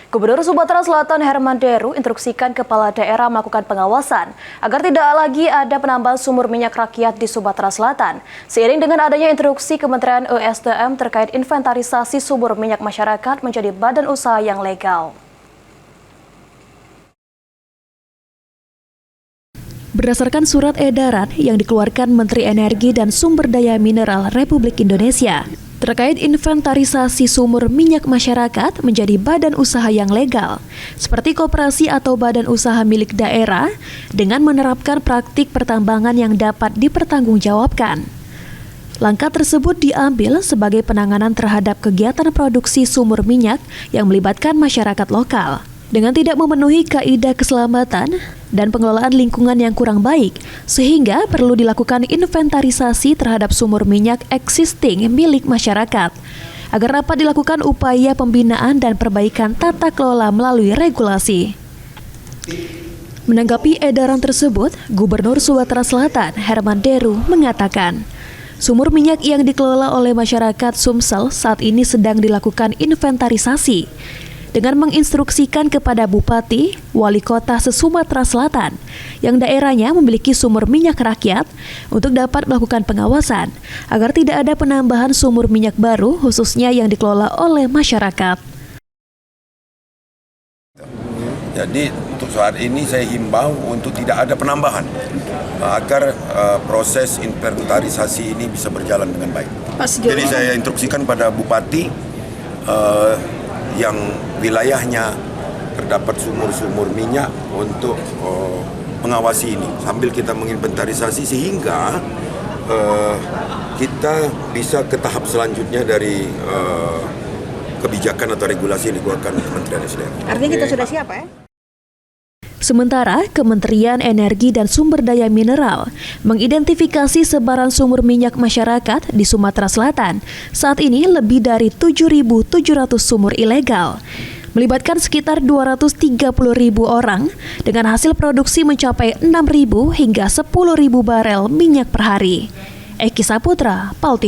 Gubernur Sumatera Selatan Herman Deru instruksikan kepala daerah melakukan pengawasan agar tidak lagi ada penambahan sumur minyak rakyat di Sumatera Selatan. Seiring dengan adanya instruksi Kementerian ESDM terkait inventarisasi sumur minyak masyarakat menjadi badan usaha yang legal. Berdasarkan surat edaran yang dikeluarkan Menteri Energi dan Sumber Daya Mineral Republik Indonesia, terkait inventarisasi sumur minyak masyarakat menjadi badan usaha yang legal, seperti koperasi atau badan usaha milik daerah, dengan menerapkan praktik pertambangan yang dapat dipertanggungjawabkan. Langkah tersebut diambil sebagai penanganan terhadap kegiatan produksi sumur minyak yang melibatkan masyarakat lokal. Dengan tidak memenuhi kaidah keselamatan dan pengelolaan lingkungan yang kurang baik, sehingga perlu dilakukan inventarisasi terhadap sumur minyak existing milik masyarakat, agar dapat dilakukan upaya pembinaan dan perbaikan tata kelola melalui regulasi. Menanggapi edaran tersebut, Gubernur Sumatera Selatan Herman Deru mengatakan, sumur minyak yang dikelola oleh masyarakat Sumsel saat ini sedang dilakukan inventarisasi, dengan menginstruksikan kepada Bupati, Wali Kota se-Sumatera Selatan yang daerahnya memiliki sumur minyak rakyat untuk dapat melakukan pengawasan agar tidak ada penambahan sumur minyak baru khususnya yang dikelola oleh masyarakat. Jadi untuk saat ini saya himbau untuk tidak ada penambahan agar proses inventarisasi ini bisa berjalan dengan baik. Jadi saya instruksikan pada Bupati yang wilayahnya terdapat sumur-sumur minyak untuk mengawasi ini sambil kita menginventarisasi sehingga kita bisa ke tahap selanjutnya dari kebijakan atau regulasi yang dikeluarkan Kementerian SDM. Artinya kita sudah siap ya? Sementara Kementerian Energi dan Sumber Daya Mineral mengidentifikasi sebaran sumur minyak masyarakat di Sumatera Selatan saat ini lebih dari 7.700 sumur ilegal, melibatkan sekitar 230.000 orang dengan hasil produksi mencapai 6.000 hingga 10.000 barel minyak per hari. Eki Saputra, PAL TV.